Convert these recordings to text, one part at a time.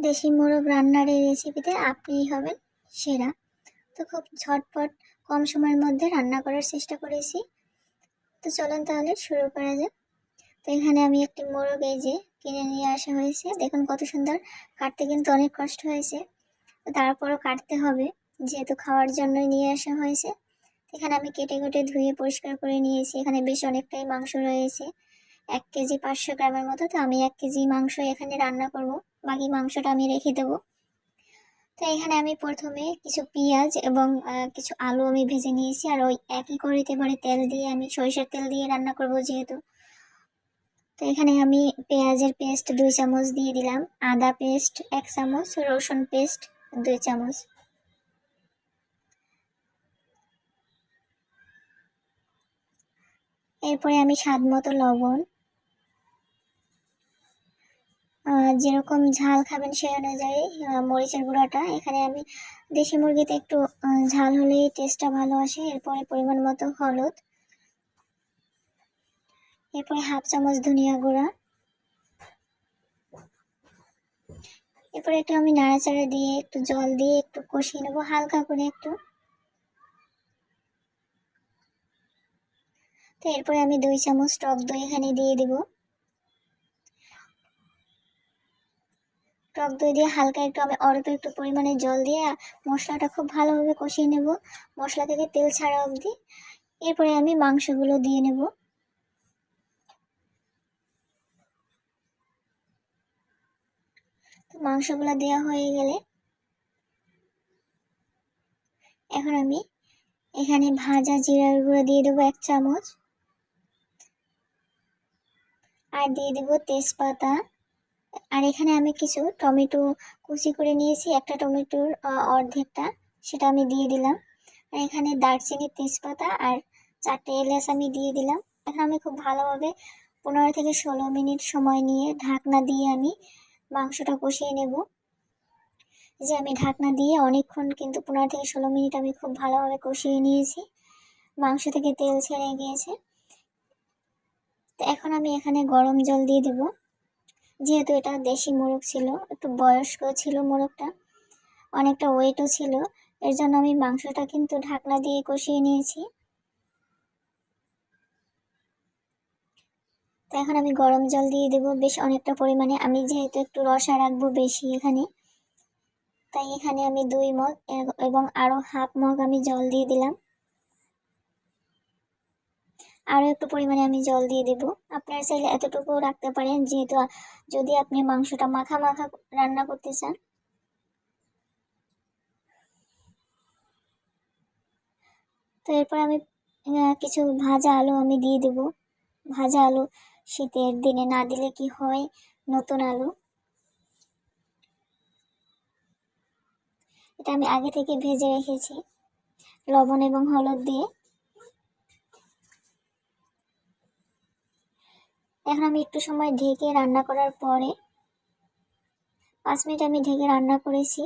দেশি মোরগ রান্নার এই রেসিপিতে আপনিই হবেন সেরা। তো খুব ঝটপট কম সময়ের মধ্যে রান্না করার চেষ্টা করেছি। তো চলুন তাহলে শুরু করা যাক। তো এখানে আমি একটি মোরগ এই যে কিনে নিয়ে আসা হয়েছে, দেখুন কত সুন্দর। কাটতে কিন্তু অনেক কষ্ট হয়েছে, তো তারপরও কাটতে হবে যেহেতু খাওয়ার জন্যই নিয়ে আসা হয়েছে। এখানে আমি কেটে কেটে ধুয়ে পরিষ্কার করে নিয়েছি। এখানে বেশ অনেকটাই মাংস রয়েছে, 1 কেজি 500 গ্রামের মতো। তো আমি 1 কেজি মাংস এখানে রান্না করব, বাকি মাংসটা আমি রেখে দেবো। তো এখানে আমি প্রথমে কিছু পেঁয়াজ এবং কিছু আলু আমি ভেজে নিয়েছি, আর ওই একই কড়াইতে এবারে তেল দিয়ে আমি সরিষার তেল দিয়ে রান্না করব যেহেতু। তো এখানে আমি পেঁয়াজের পেস্ট 2 চামচ দিয়ে দিলাম, আদা পেস্ট 1 চামচ, রসুন পেস্ট 2 চামচ। এরপরে আমি স্বাদ মতো লবণ, যেরকম ঝাল খাবেন সেই অনুযায়ী মরিচের গুঁড়াটা। এখানে আমি দেশি মুরগিতে একটু ঝাল হলেই টেস্টটা ভালো আসে। এরপরে পরিমাণ মতো হলুদ, এরপরে 1/2 চামচ ধনিয়া গুঁড়া। এরপরে একটু আমি নাড়াচাড়া দিয়ে একটু জল দিয়ে একটু কষিয়ে নেবো হালকা করে একটু। তো এরপরে আমি 2 চামচ টক দই এখানে দিয়ে দিব। টক দই দিয়ে হালকা একটু আমি অল্প একটু পরিমাণে জল দিয়ে মশলাটা খুব ভালোভাবে কষিয়ে নেব, মশলা থেকে তেল ছাড়া অবধি। এরপরে আমি মাংসগুলো দিয়ে নেব। তো মাংসগুলো দেওয়া হয়ে গেলে এখন আমি এখানে ভাজা জিরার গুঁড়ো দিয়ে দেবো 1 চামচ, আর দিয়ে দেব তেজপাতা। আর এখানে আমি কিছু টমেটো কুচি করে নিয়েছি, একটা টমেটোর অর্ধেকটা, সেটা আমি দিয়ে দিলাম। আর এখানে দারচিনি, তেজপাতা আর 4টে এলাচ আমি দিয়ে দিলাম। এখন আমি খুব ভালোভাবে 15 থেকে 16 মিনিট সময় নিয়ে ঢাকনা দিয়ে আমি মাংসটা কষিয়ে নেব। যে আমি ঢাকনা দিয়ে অনেকক্ষণ কিন্তু 15 থেকে 16 মিনিট আমি খুব ভালোভাবে কষিয়ে নিয়েছি, মাংস থেকে তেল ছেড়ে গিয়েছে। তো এখন আমি এখানে গরম জল দিয়ে দেব। যেহেতু এটা দেশি মোরগ ছিল, একটু বয়স্ক ছিল মোরগটা, অনেকটা ওয়েটও ছিল, এর জন্য আমি মাংসটা কিন্তু ঢাকনা দিয়ে কষিয়ে নিয়েছি। তো এখন আমি গরম জল দিয়ে দেবো বেশ অনেকটা পরিমাণে, আমি যেহেতু একটু রসা রাখবো বেশি এখানে, তাই এখানে আমি 2 মগ এবং আরও 1/2 মগ আমি জল দিয়ে দিলাম। আরও একটু পরিমাণে আমি জল দিয়ে দেব। আপনারা চাইলে এতটুকুও রাখতে পারেন, যেহেতু যদি আপনি মাংসটা মাখা মাখা রান্না করতে চান। তো এরপর আমি কিছু ভাজা আলু আমি দিয়ে দেব। ভাজা আলু শীতের দিনে না দিলে কি হয়, নতুন আলু। এটা আমি আগে থেকে ভেজে রেখেছি লবণ এবং হলুদ দিয়ে। এখন আমি একটু সময় ঢেকে রান্না করার পরে 5 মিনিট আমি ঢেকে রান্না করেছি।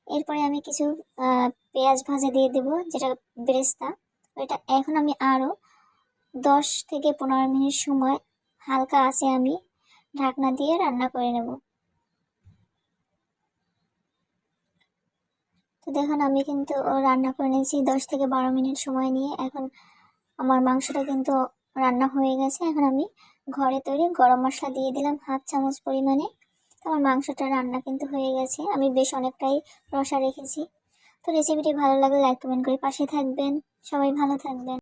এরপরে আমি কিছু পেঁয়াজ ভাজা দিয়ে দেব, যেটা বেরেস্তা, এটা এখন আমি আরও 10 থেকে 15 মিনিট সময় হালকা আঁচে আমি ঢাকনা দিয়ে রান্না করে নেব। তো দেখুন আমি কিন্তু রান্না করে নিয়েছি 10 থেকে 12 মিনিট সময় নিয়ে। এখন আমার মাংসটা কিন্তু রান্না হয়ে গেছে। এখন আমি ঘরে তৈরি গরম মশলা দিয়ে দিলাম 1/2 চামচ পরিমাণে। আমার মাংসটা রান্না কিন্তু হয়ে গেছে, আমি বেশ অনেকটাই রসা রেখেছি। তো রেসিপিটি ভালো লাগলে লাইক কমেন্ট করে পাশে থাকবেন। সবাই ভালো থাকবেন।